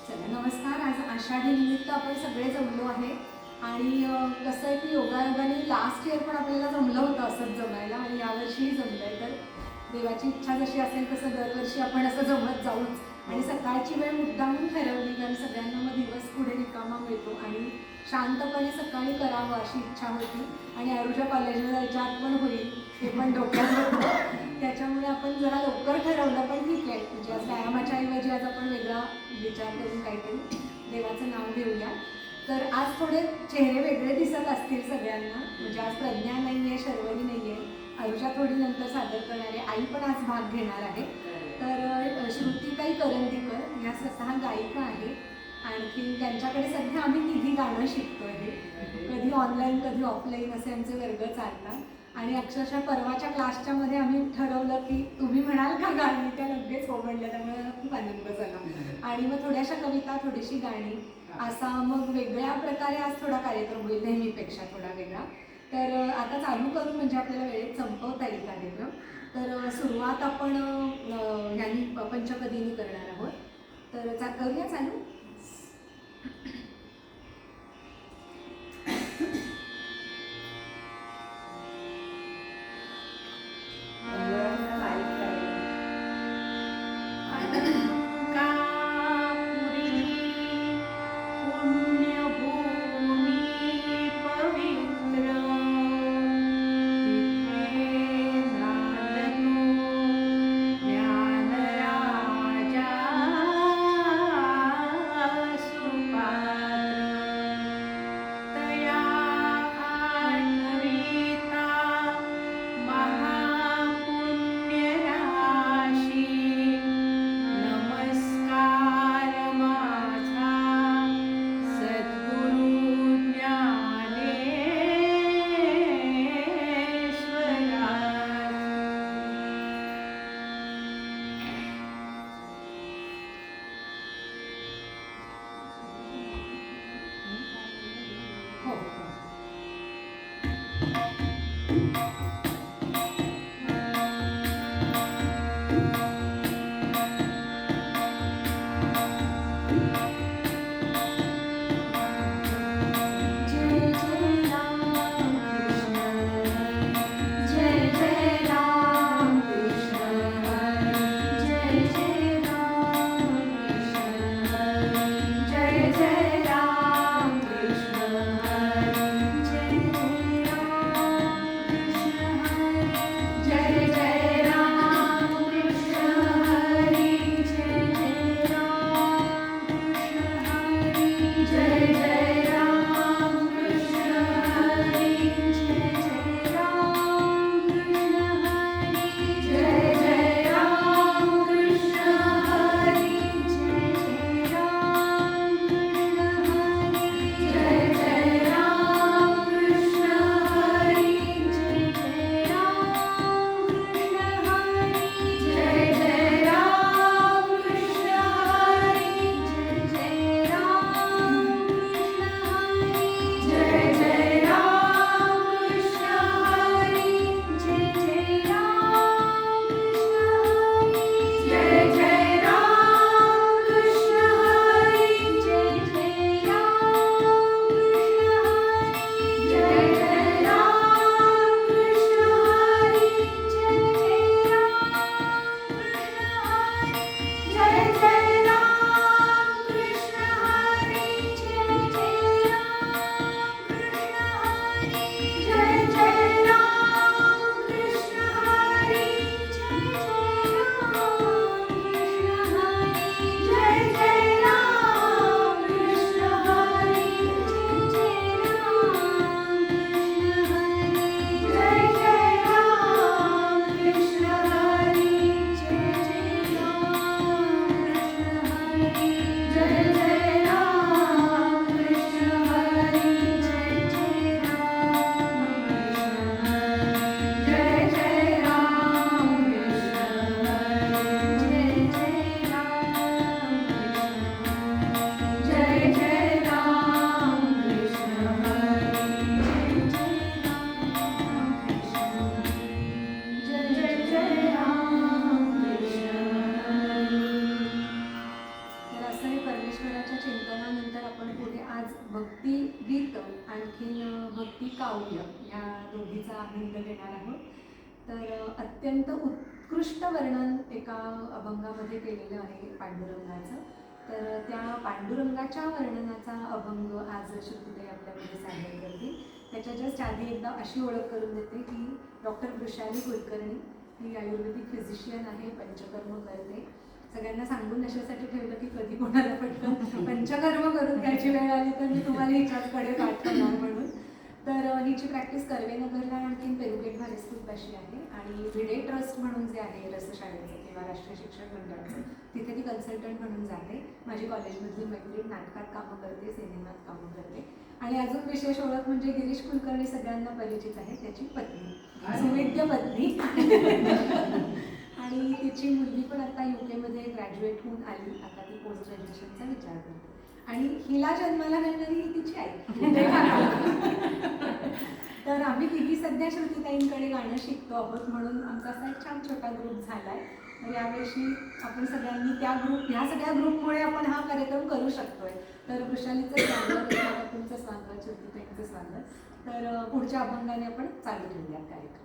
चला नमस्कार. आज आषाढी निमित्त आपण सगळे जमलो आहे आणि कसं आहे की योगायोगाने लास्ट इयर पण आपल्याला जमलं होतं असंच जमायला आणि यावर्षीही जमलं आहे. तर देवाची इच्छा जशी असेल तसं दरवर्षी आपण असं जमत जाऊच आणि सकाळची वेळ मुद्दामून ठरवली कारण सगळ्यांना मग दिवस पुढे रिकामा मिळतो आणि शांतपणे सकाळी करावं अशी इच्छा होती आणि आरुच्या कॉलेजला जायच्या आत पण होईल हे पण डोक्यात होतं. त्याच्यामुळे आपण जरा लवकर ठरवलं पण ठीक आहे. म्हणजे आज व्यायामाच्या ऐवजी आज आपण वेगळा विचार करून काहीतरी देवाचं नाव घेऊया. तर आज थोडे चेहरे वेगळे दिसत असतील सगळ्यांना. म्हणजे आज प्रज्ञा नाही आहे, शर्वरी नाही आहे, आरुषा थोडी नंतर सादर करणारे, आई पण आज भाग घेणार आहे. तर श्रुतिताई करंदीकर या स्वतः गायिका आहे. आणखी त्यांच्याकडे सध्या आम्ही तिघी गाणं शिकतो आहे. कधी ऑनलाईन कधी ऑफलाईन असे आमचे वर्ग चालतात आणि अक्षरशः परवाच्या क्लासच्या मध्ये आम्ही ठरवलं की तुम्ही म्हणाल का गाणी, त्या लगेच हो म्हणल्या, त्यामुळे मला खूप आनंद झाला. आणि मग थोड्याशा कविता, थोडीशी गाणी, असा मग वेगळ्या प्रकारे आज थोडा कार्यक्रम होईल, नेहमीपेक्षा थोडा वेगळा. तर आता चालू करू म्हणजे आपल्याला वेळेत संपवता येईल कार्यक्रम. तर सुरुवात आपण ह्यांनी पंचपदीनी करणार आहोत. तर करूया चालू. परमेश्वराच्या चिंतनानंतर आपण पुढे आज भक्ती गीत आणखीन भक्ती काव्य ह्या दोघीचा आनंद घेणार आहोत. तर अत्यंत उत्कृष्ट वर्णन एका अभंगामध्ये केलेलं आहे पांडुरंगाचं. तर त्या पांडुरंगाच्या वर्णनाचा अभंग आज श्रुतीताई आपल्यामध्ये सादर करतील. त्याच्या जस्ट आधी एकदा अशी ओळख करून देते की डॉक्टर वृषाली कुलकर्णी ही आयुर्वेदिक फिजिशियन आहे, पंचकर्म करते. सगळ्यांना सांगून अशासाठी ठेवलं की कधी कोणाला पटकन पंचकर्म करून घ्यायची वेळ आली तर मी तुम्हाला हिच्याचकडे पाठवणार म्हणून. तर हिची प्रॅक्टिस कर्वेनगरला आणखीन पेरुगेट भालेस्कूलपाशी आहे आणि भिडे ट्रस्ट म्हणून जे आहे रसशाळेचं किंवा राष्ट्रीय शिक्षण मंडळाचं तिथे ती कन्सल्टंट म्हणून जाते. माझी कॉलेजमधली मैत्रीण, नाटकात कामं करते, सिनेमात कामं करते. आणि अजून विशेष ओळख म्हणजे गिरीश कुलकर्णी सगळ्यांना परिचित आहे, त्याची पत्नी, सुवेद्य पत्नी. आणि तिची मुलगी पण आता UK ग्रॅज्युएट होऊन आली, आता ती पोस्ट ग्रॅज्युएशनचा विचार करते. आणि हिला जन्माला घालणारी ही तिची आई. तर आम्ही तिघी सध्या श्रुतीताईंकडे गाणं शिकतो आहोत म्हणून आमचा असा एक छान छोटा ग्रुप झाला आहे. तर यावर्षी आपण सगळ्यांनी ह्या सगळ्या ग्रुपमुळे आपण हा कार्यक्रम करू शकतोय. तर वृषालीचं स्वागत, तुमचं स्वागत, श्रुतीताईंचं स्वागत. तर पुढच्या अभंगाने आपण चालू ठेवूया कार्यक्रम.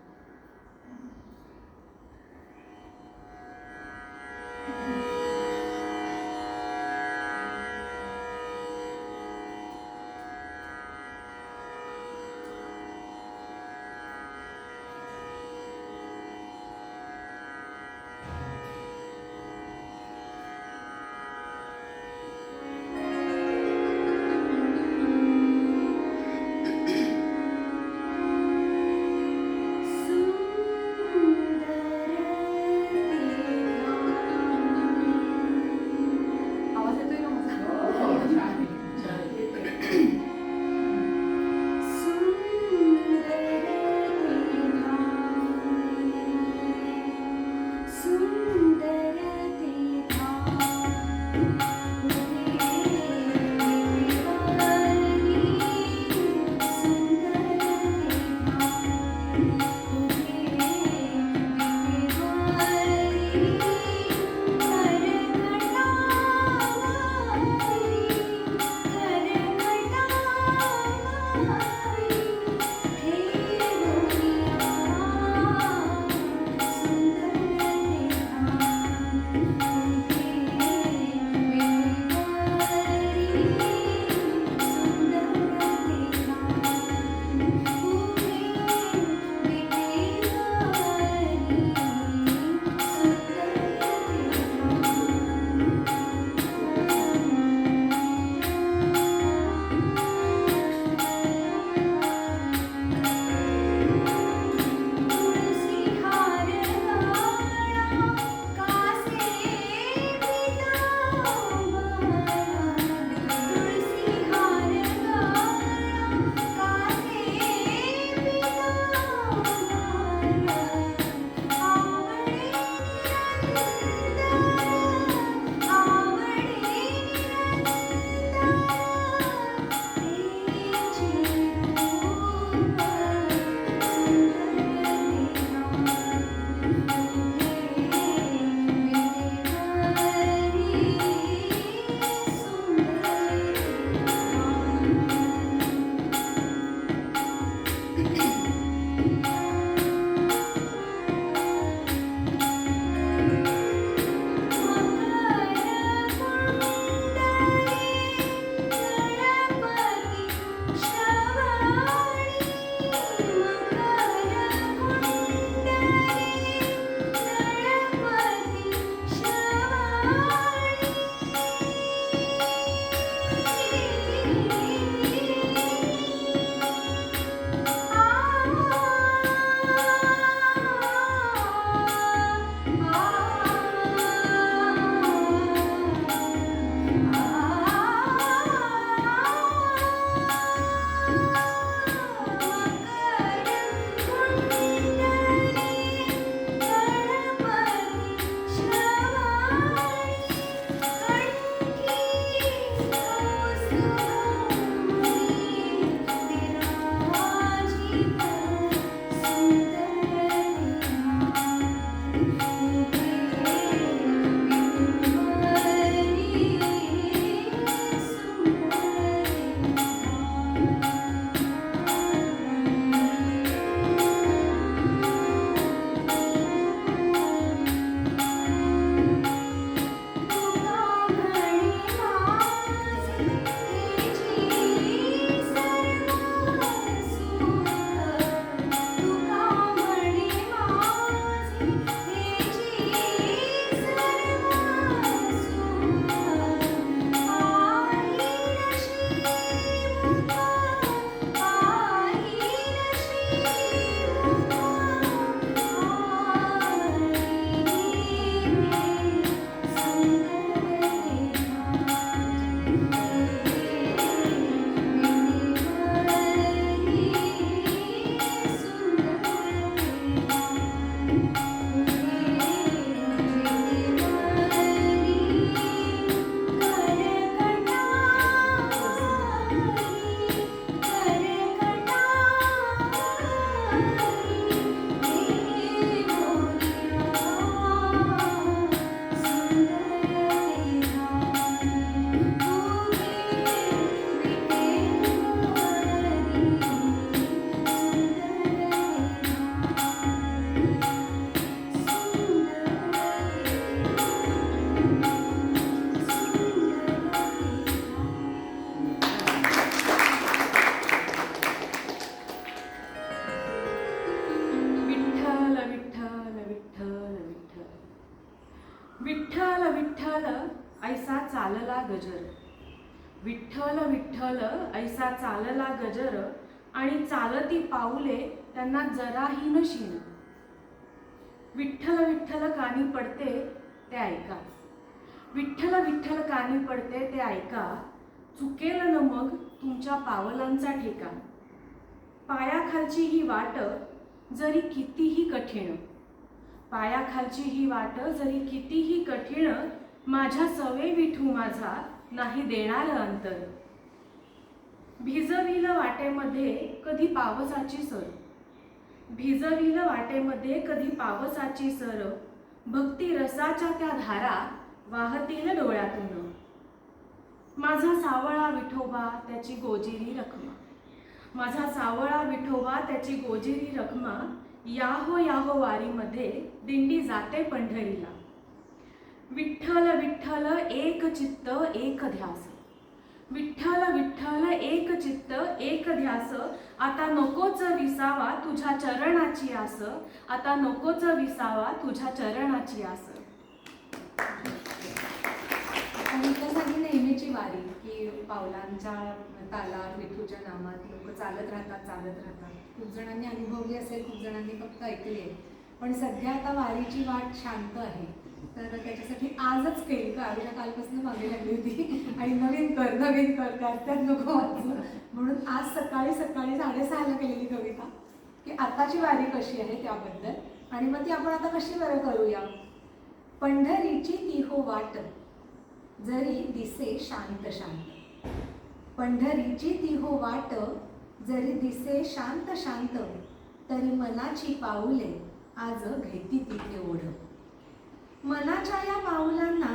विठ्ठल विठ्ठल ऐसा चालला गजर, आणि चालती पाऊले त्यांना जराही न शीन. विठ्ठल विठ्ठल कानी पडते ते ऐका, विठ्ठल विठ्ठल कानी पडते ते ऐका, चुकेल न मग तुमच्या पावलांचा ठेका. पायाखालची ही वाट जरी कितीही कठीण, पायाखालची ही वाट जरी कितीही कठीण, माझ्या सवे विठू माझा नाही देणार अंतर. भिजविल वाटेमध्ये कधी पावसाची सर, भिजविल वाटेमध्ये कधी पावसाची सर, भक्ती रसाच्या त्या धारा वाहतील डोळ्यातून. माझा सावळा विठोबा त्याची गोजिरी रखमा, माझा सावळा विठोबा त्याची गोजिरी रखमा, याहो याहो वारीमध्ये दिंडी जाते पंढरीला. विठ्ठल विठ्ठल एक चित्त एक ध्यास, विठ्ठल विठ्ठल एक चित्त एक ध्यास, आता नकोच विसावा तुझ्या चरणाची आस, आता नकोच विसावा तुझ्या चरणाची आस. विठ्ठलासाठी नेहमीची वारी की पावलांच्या तालात विठूच्या नामात लोक चालत राहतात चालत राहतात. खूप जणांनी अनुभवली असेल, खूप जणांनी फक्त ऐकली आहे. पण सध्या आता वारीची वाट शांत आहे, तर त्याच्यासाठी आजच केली का आजच्या कालपासून मागे लागली होती आणि नवीन कर त्यात नको वाचू म्हणून आज सकाळी 6:30ला केलेली कविता की आताची वारी कशी आहे त्याबद्दल. आणि मग ती आपण आता कशी बरं करूया. पंढरीची ती हो वाट जरी दिसे शांत शांत, पंढरीची ती हो वाट जरी दिसे शांत शांत, तरी मनाची पाऊले आज घेती तिथे ओढ. मनाच्या या पाऊलांना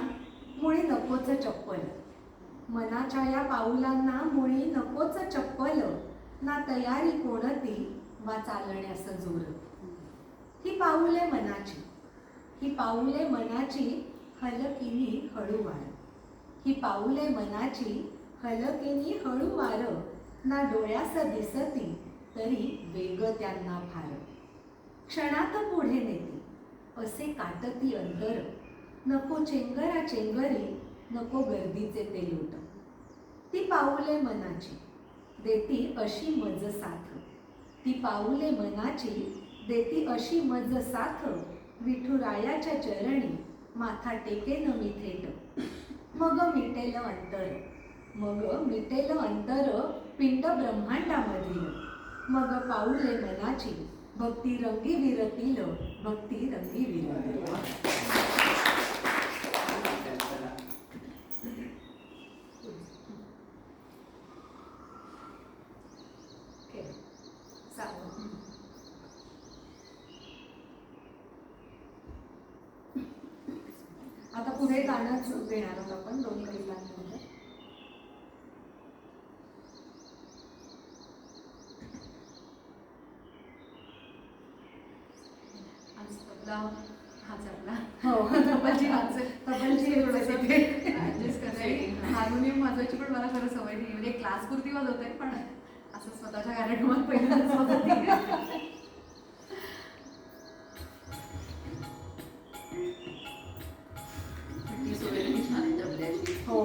मुळी नकोच चप्पल, मनाच्या या पाऊलांना मुळी नकोच चप्पल, ना तयारी कोणती वा चालण्यास जोर. ही पाऊले मनाची, ही पाऊले मनाची हलकिनी हळूवार, ही पाऊले मनाची हलकिनी हळूवार, ना डोळ्यास दिसती तरी वेग त्यांना फार. क्षणात पुढे नेती असे काटती अंतर, नको चेंगरा चेंगरी नको गर्दीचे ते लूट. ती पाऊले मनाची देती अशी मज साथ, ती पाऊले मनाची देती अशी मज साथ, विठुरायाच्या चरणी माथा टेकेन मी थेट. मग मिटेल अंतर, मग मिटेल अंतर पिंड ब्रह्मांडामधील, मग पाऊले मनाची भक्ती रंगी विरतील, भक्ती रंगी विरतील. आता पुढे गाणंच देणार आहोत आपण 2 कवितांनंतर. हाच आपला हो तबलची ऍडजस्ट करायची. हार्मोनियम वाजवायची पण मला खरं सवय नाही, म्हणजे क्लासपुरती वाजवते पण असं स्वतःच्या कार्यक्रमात पहिल्यांदाच वाजवते. हो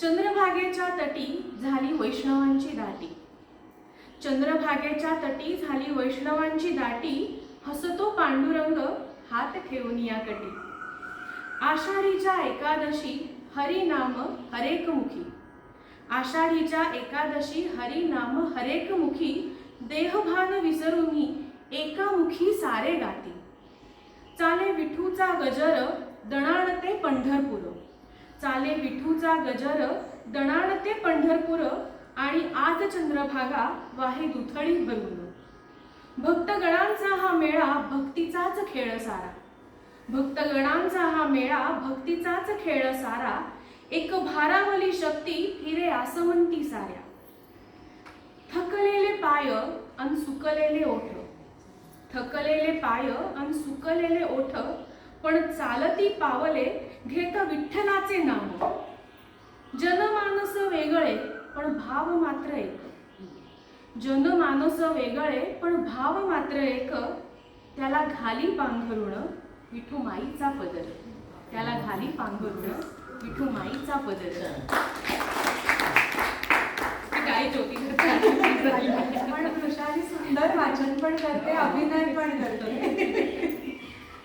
चंद्रभागेच्या तटी झाली वैष्णवांची दाटी. चंद्रभागेच्या तटी झाली वैष्णवांची दाटी. हसतो पांडुरंग हात ठेवून या कटी. आषाढीच्या एकादशी हरिनाम हरेक मुखी. आषाढीच्या एकादशी हरिनाम हरेक मुखी. देहभान विसरूनी एकामुखी सारे गाती. चाले विठूचा गजर दणाणते पंढरपूर. चाले विठूचा गजर दणाणते पंढरपूर. आणि आज चंद्रभागा वाहे दुथडी भरून. भक्तगणांचा हा मेळा भक्तीचाच खेळ सारा. भक्तगणांचा हा मेळा भक्तीचाच खेळ सारा. एक भारावली शक्ती फिरे आसमंती साऱ्या. थकलेले पाय अन सुकलेले ओठ. थकलेले पाय अन सुकलेले ओठ. पण चालती पावले घेत विठ्ठलाचे नाव. जनमानस वेगळे पण भाव मात्र एक. जनमानस वेगळे पण भाव मात्र एक. त्याला घाली पांघरुण विठू माईचा पदर. त्याला घाली पांघरुण विठू माईचा पदर. काय जोती पण वृषाली सुंदर वाचन पण करते, अभिनय पण करते.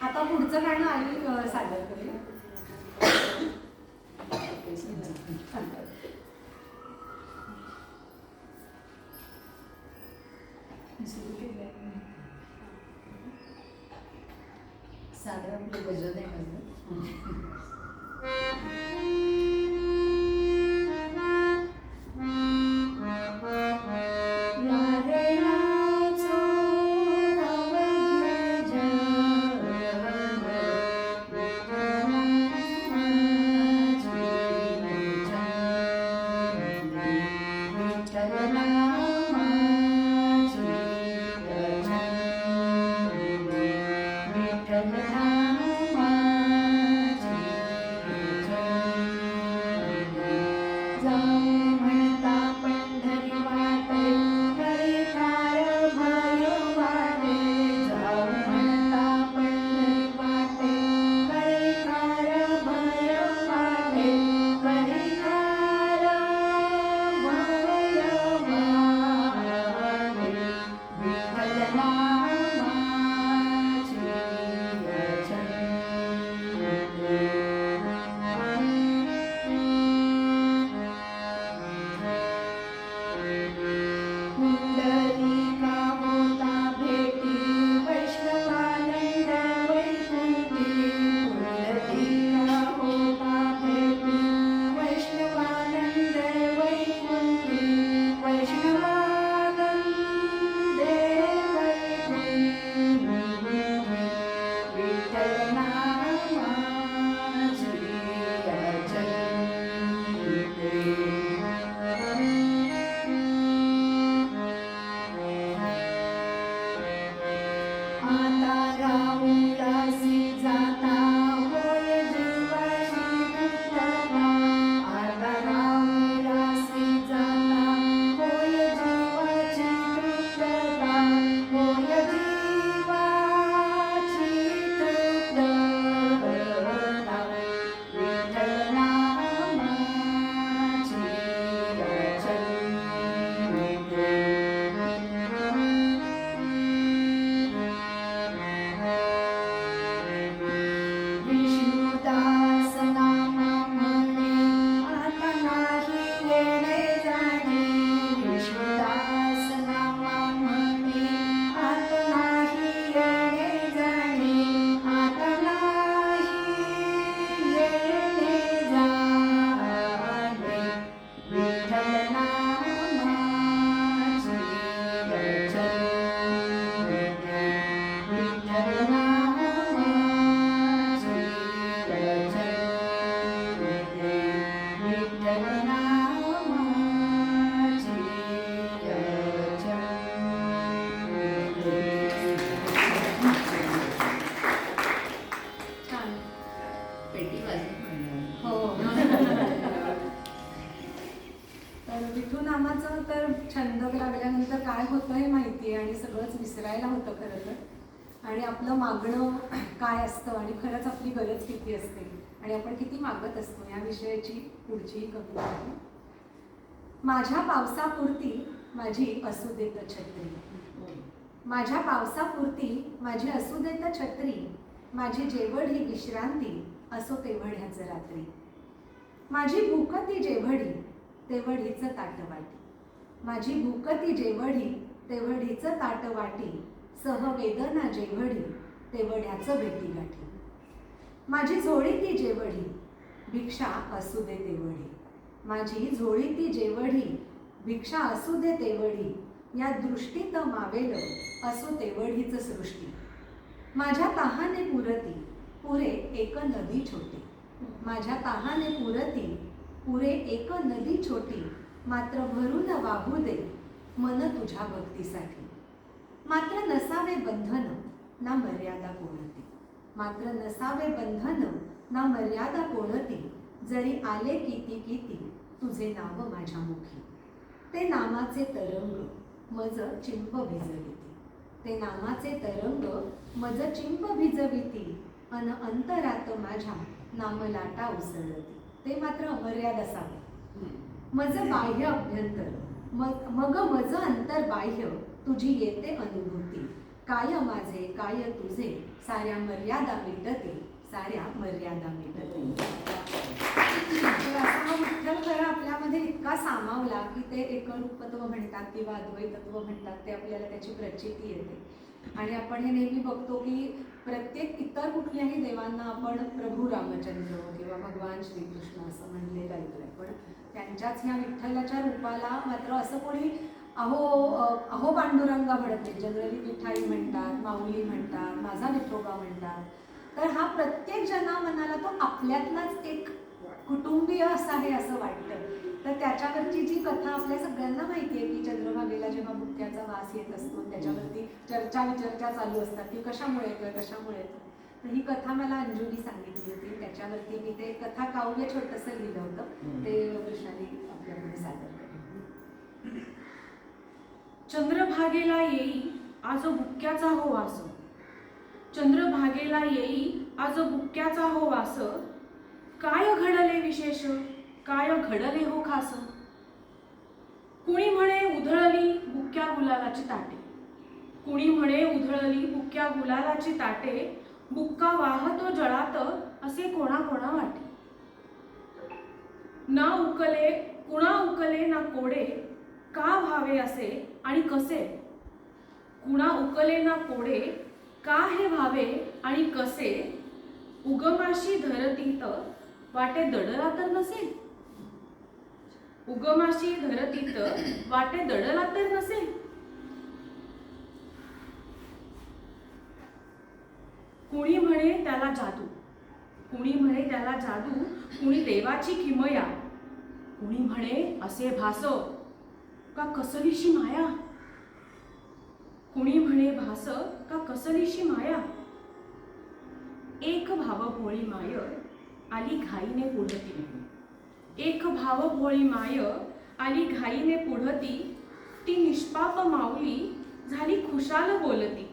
आता पुढचं गाणं आली सादर करूया. सादर आपलं भजन आहे माझं. विठूनामाचं तर छंद लागल्यानंतर काय होतं हे माहिती आहे आणि सगळंच विसरायला होतं खरं तर. आणि आपलं मागणं काय असतं आणि खरंच आपली गरज किती असते आणि आपण किती मागत असतो या विषयाची पुढची कविता आहे. माझ्या पावसापुरती माझी असू देत छत्री, माझ्या पावसापुरती माझी असू देत छत्री, माझी जेवढी विश्रांती असो तेवढ्याच रात्री. माझी भूकती जेवढी तेवढीच ताटवाटी, माझी भूकती जेवढी तेवढीच ताटवाटी, सहवेदना जेवढी तेवढ्याच भेटीगाठी. माझी झोळी ती जेवढी भिक्षा असू दे तेवढी, माझी झोळी ती जेवढी भिक्षा असू दे तेवढी, या दृष्टीत मावेल असो तेवढीच सृष्टी. माझ्या तहाने पुरती पुरे एक नदी छोटी, माझ्या तहाने पुरती पुरे एक नदी छोटी, मात्र भरून वाहू दे मन तुझ्या भक्तीसाठी. मात्र नसावे बंधन ना मर्यादा कोणती, मात्र नसावे बंधन ना मर्यादा कोणती, जरी आले किती किती तुझे नाव माझ्या मुखी. ते नामाचे तरंग मज चिंब भिजविती, ते नामाचे तरंग मज चिंब भिजविती, अन अंतरात माझ्या नामलाटा उसळती. ते मात्र अमर्याद असावे. मज बाह्य अभ्यंतर मग मज अंतर बाह्य तुझी येते अनुभूती. काय माझे काय तुझे साऱ्या मर्यादा मिटते, साऱ्या मर्यादा मिटते. तर असा हा विठ्ठल खरं आपल्यामध्ये इतका सामावला की ते एकरूपत्व म्हणतात किंवा अद्वैतत्व म्हणतात ते आपल्याला त्याची प्रचिती येते. आणि आपण हे नेहमी बघतो की प्रत्येक इतर कुठल्याही देवांना आपण प्रभू रामचंद्र किंवा भगवान श्रीकृष्ण असं म्हणलेलं ऐकलंय, पण त्यांच्याच ह्या विठ्ठलाच्या रूपाला मात्र असं कोणी अहो पांडुरंगा म्हणत नाही. जनरली विठाई म्हणतात, माऊली म्हणतात, माझा विठोबा म्हणतात. तर हा प्रत्येक जनामनाला तो आपल्यातलाच एक कुटुंबीय असा आहे असं वाटतं. तर त्याच्यावरची जी कथा आपल्या सगळ्यांना माहिती आहे की चंद्रभागेला जेव्हा बुक्क्याचा वास येत असतो त्याच्यावरती चर्चा विचर्चा चालू असतात की कशामुळे येतोय कशामुळे येतो. तर ही कथा मला अंजुनी सांगितली होती, त्याच्यावरती मी ते कथा काव्य छोटंसं लिहिलं होतं, ते वृषाली आपल्याकडे सादर करेल. चंद्रभागेला येई आज बुक्क्याचा हो वास, चंद्रभागेला येई आज बुक्क्याचा हो वास, काय घडले विशेष काय घडले हो खास. कुणी म्हणे उधळली बुक्क्या गुलालाची ताटे, कुणी म्हणे उधळली बुक्क्या गुलालाची ताटे, बुक्का वाहतो जळात असे कोणा कोणा वाटे. ना उकले कुणा उकले ना कोडे, का व्हावे असे आणि कसे. कुणा उकले ना कोडे, का हे व्हावे आणि कसे. उगमाशी धरतीत वाटे दडला तर नसे, उगमाशी धरतीत वाटे दडला तर नसे. कुणी म्हणे त्याला जादू, कुणी म्हणे त्याला जादू, कुणी देवाची किमया. कुणी म्हणे असे भास का कसलीशी माया, कुणी म्हणे भास का कसलीशी माया. एक भाव भोळी माय आली घाईने पुढती, एक भाव भोळी माय आली घाईने पुढती, ती निष्पाप माऊली झाली खुशाल बोलती.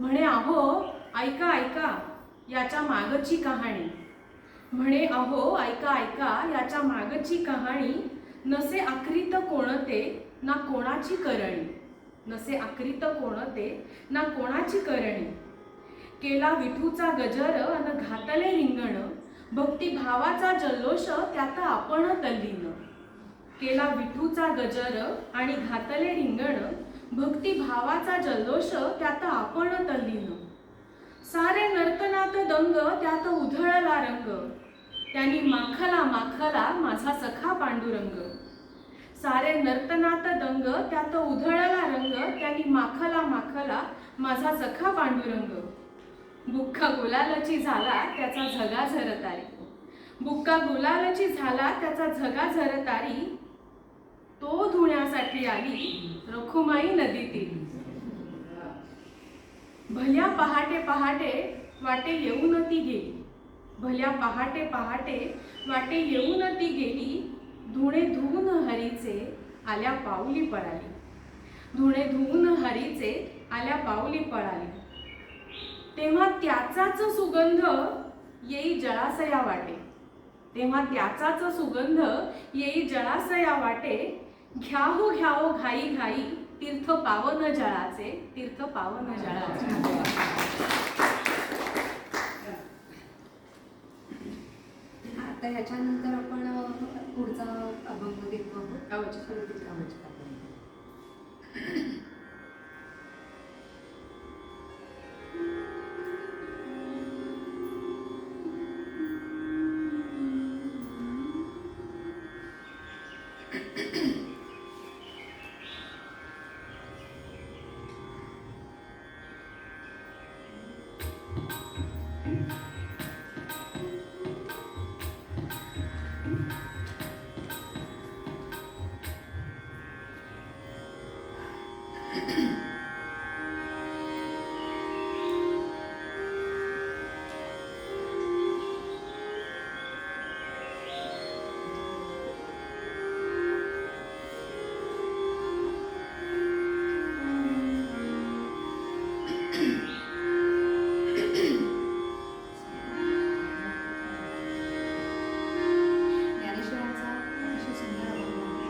म्हणे अहो ऐका ऐका याच्या मागची कहाणी, म्हणे अहो ऐका ऐका याच्या मागची कहाणी. नसे आक्रित कोणते ना कोणाची करणी, नसे आक्रित कोणते ना कोणाची करणी. केला विठूचा गजर अन घातले रिंगण, भक्ती भावाचा जल्लोष त्यात आपण तल्लीन. केला विठूचा गजर आणि घातले रिंगण, भक्ती भावाचा जल्लोष त्यात आपण तल्लीन. सारे नर्तनात दंग त्यात उधळला रंग, त्यांनी माखला माखला माझा सखा पांडुरंग. सारे नर्तनात दंग त्यात उधळला रंग, त्यांनी माखला माखला माझा सखा पांडुरंग. बुक्का गुलालाची झाला त्याचा झगा झरतारी, बुक्का गुलालाची झाला त्याचा झगा झरतारी. तो धुण्यासाठी आली रखुमाई नदीतील. भल्या पहाटे पहाटे वाटे येऊन ती गेली, भल्या पहाटे पहाटे वाटे येऊन ती गेली. धुणे धुवून हरीचे आल्या पाऊली पळाली, धुणे धुवून हरीचे आल्या पाऊली पळाली. तेव्हा त्याचाच सुगंध येई जळासया वाटे. तेव्हा त्याचाच सुगंध येई जळासया वाटे. घ्याहो घ्याहो घाई घाई तीर्थ पावन जळाचे, तीर्थ पावन जळाचे. आता ह्याच्यानंतर आपण पुढचा अभंग घेतो आहोत. अवचित. अवचित. ज्ञानेश्वरांचा अतिशय सुंदर अभंग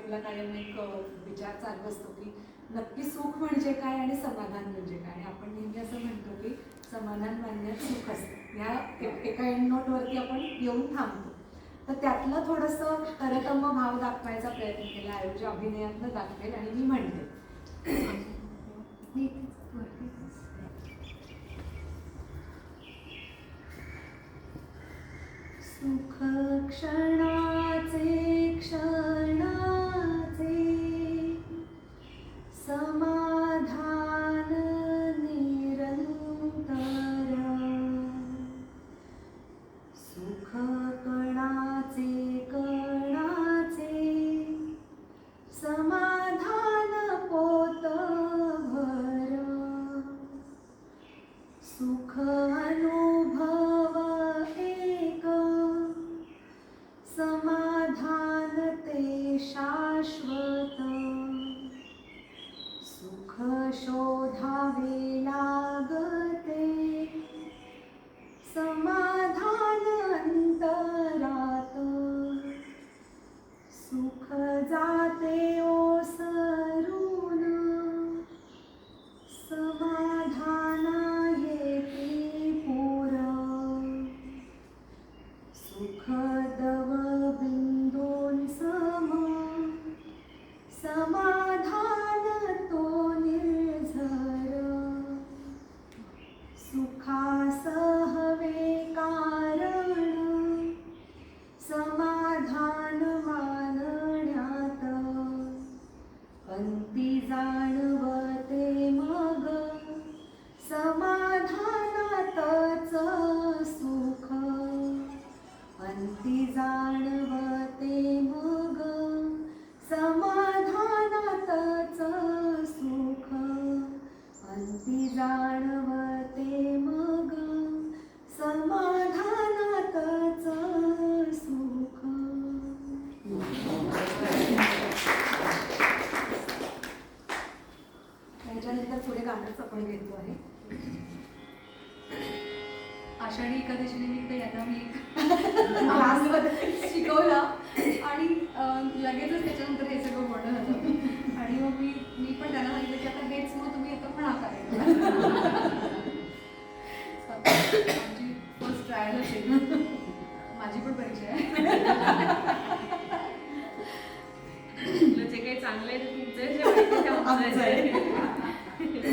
आपला कायम एक विचार चालू असतो की नक्की सुख म्हणजे काय आणि समाधान म्हणजे काय. आणि आपण नेहमी असं म्हणतो की समाधान मानण्यात सुख असतं. ह्या एका एंड नोटवरती आपण येऊन थांबतो. तर त्यातलं थोडंसं तरतम्य भाव दाखवायचा प्रयत्न केला, ऐवजी अभिनयातनं दाखवेल आणि मी म्हणते. सुख क्षणाचे क्षणाचे समाधान निरंतर, सुख कणाचे कणाचे समाधान पोतभर, सुख अनुभव एक समाधान ते शाश्वत, सुख शोधावे लागते समाधान अंतरात, सुख जाते ओसरून समाधान येते पुर, सुख दव बिंदून सम समाधान तो निर्झर, सुखासहवे कारण समाधान मानण्यात, अंती जाणवते मग समाधानातच सुख, अंती जाणवते मग समाधानातच सुख, अंती जाणवते मग समाधानातच सुख. त्याच्यानंतर पुढे गाणंच आपण घेतो आहे. आषाढी एकादशी निमित्त यांना मी क्लासमध्ये शिकवलं आणि लगेचच त्याच्यानंतर हे सगळं बोलणं झालं. आणि मग मी पण त्यांना सांगितलं की आता हेच मग तुम्ही आता म्हणा करायचं. आमची फर्स्ट ट्रायल असेल, माझी पण परीक्षा आहे. जे काही चांगलं आहे ते तुमचं आहे, जे वाईट आहे ते आमचं आहे. विठ्ठल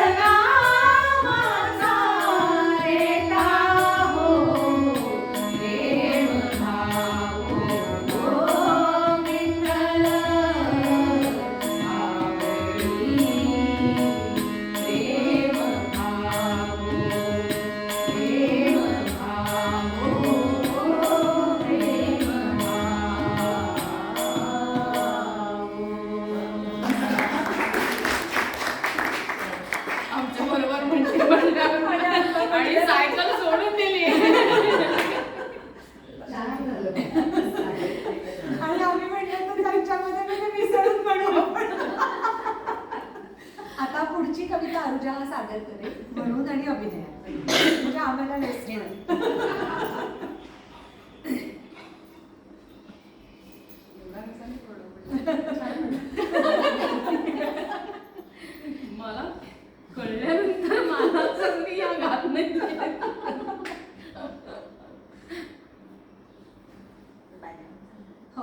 विठ्ठला माझा रेटा हो प्रेम भाव हो विठ्ठल आवडी प्रेम भाव प्रेम भाव प्रेम आमच्या बरोबर आणि सायकल सोडून दिली. आणि आम्ही म्हटलं तर त्यांच्यामध्ये म्हणजे मिसळून म्हणू आपण. आता पुढची कविता अरुजा सादर करेल म्हणून आणि अभिनय म्हणजे आम्हाला रेस्ट मिळेल. मला कळल्यानंतर मला मी या गात नाही. हो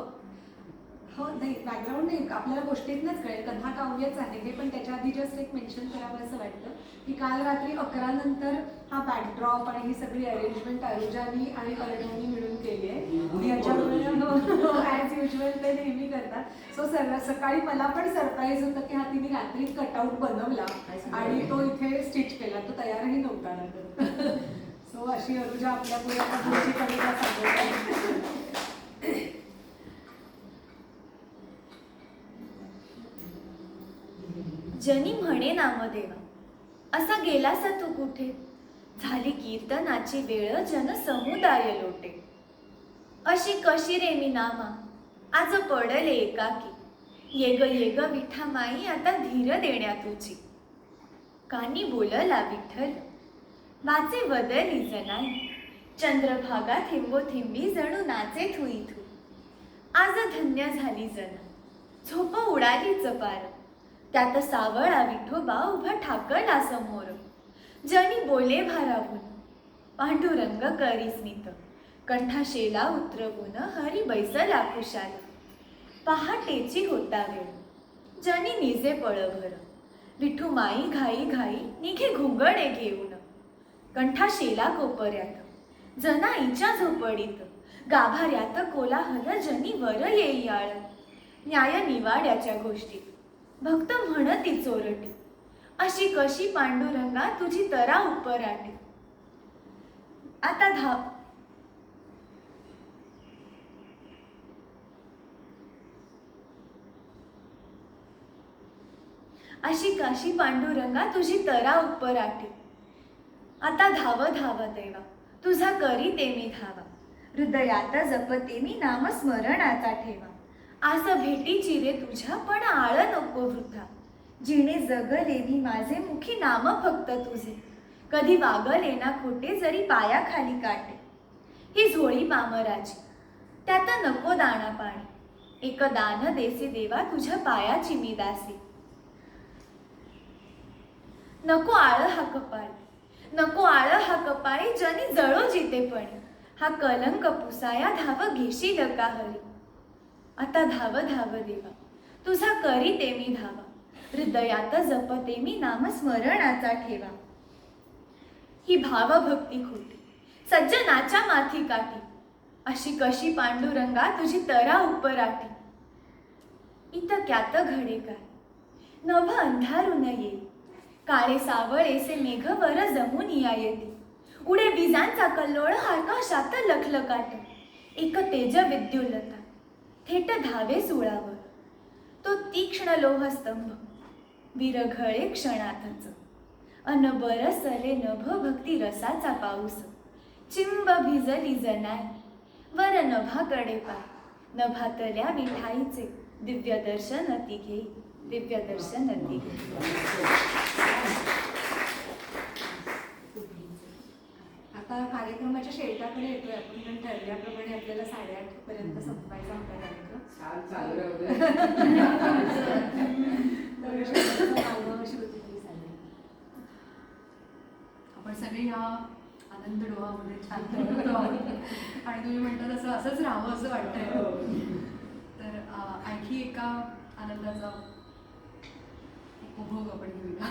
हो नाही बॅकग्राऊंड नाही आपल्याला गोष्टीतनंच कळेल कथा काव्यच आहे हे पण त्याच्या आधी जस्ट एक मेन्शन करावं असं वाटतं की काल रात्री 11 नंतर हा बॅकड्रॉप आणि ही सगळी अरेंजमेंट अरुजानी आणि अर्णवनी मिळून केली आहे. याच्यामुळे ॲज युजल ते नेहमी करतात. सो सकाळी मला पण सरप्राईज होतं की हा तिने रात्री कटआउट बनवला आणि तो इथे स्टिच केला तो तयारही नव्हता नंतर. सो अशी अरुजा आपल्या पुढे आता पुढची कविता सांगते. जनी म्हणे नामदेवा असा गेलासा तू कुठे झाली कीर्तनाची वेळ जन समुदाय लोटे अशी कशी रे मी नामा आज पडले एकाकी येग विठा माई आता धीर देण्या तुझी कानी बोलला विठ्ठल वाचे वदली जनाई चंद्रभागा थिंबोथिंबी जणू नाचे थुई थू आज धन्य झाली जना झोप उडाली चपार त्यात सावळा विठोबा उभा ठाकला समोर जनी बोले भारावून पांडुरंग करी स्मित कंठाशेला उतरवून हरी बैसला खुशाल पहाटेची होता वेळ जनी निजे पळभर विठू माई घाई घाई निघे घुंगणे घेऊन कंठाशेला कोपऱ्यात जनाईच्या झोपडीत गाभाऱ्यात कोलाहल जनी वर येई आळ न्याय निवाड्याच्या गोष्टीत भक्त म्हणती चोरटी अशी कशी पांडुरंगा तुझी तरा उपराटी आता अशी काशी पांडुरंगा तुझी तरा उपराटी आता धाव धाव देवा तुझा करी ते मी धावा हृदयात जपते मी नाम स्मरणाचा ठेवा आस भेटीची रे तुझ्या पण आळ नको वृद्धा जिने जगले मी माझे मुखी नाम फक्त तुझे कधी वागले ना खोटे जरी पायाखाली काटे ही झोळी पामराची त्यात नको दाणा पाणी एक दान देसे देवा तुझ्या पायाची मी दासी नको आळ हा कपाळी नको आळ हा कपाळी जनी जळो जितेपणी हा कलंक पुसाया धाव घेशील का हरी आता धाव धाव देवा तुझा करी ते मी धावा हृदयात जपते मी नाम स्मरणाचा ठेवा ही भावभक्ती खोटी सज्जनाच्या माथी काठी अशी कशी पांडुरंगा तुझी तरा उपराटी इतक्यात घडे काय नभ अंधारून येईल काळे सावळेसे मेघ वर जमून या येते उडे विजांचा कल्लोळ आकाशात लखलकाट एक तेज विद्युलता थेट धावे सुळावर तो तीक्ष्ण लोहस्तंभ विरघळे क्षणातच अन बरसले नभ भक्ती रसाचा पाऊस चिंब भिजली जनाय वर नभाकडे पाय नभातल्या विठाईचे दिव्य दर्शन ती घे दिव्य दर्शन ती घे. आता कार्यक्रमाच्या शेवटाकडे येतोय आपण पण ठरल्याप्रमाणे आपल्याला 8:30 पर्यंत संपवायचा होता कार्यक्रम. आपण सगळे या आनंद डोहामध्ये छान तरंगतो आहोत आणि तुम्ही म्हणता तसं असंच राहावं असं वाटतंय. तर आणखी एका आनंदाचा उपभोग आपण घेऊया.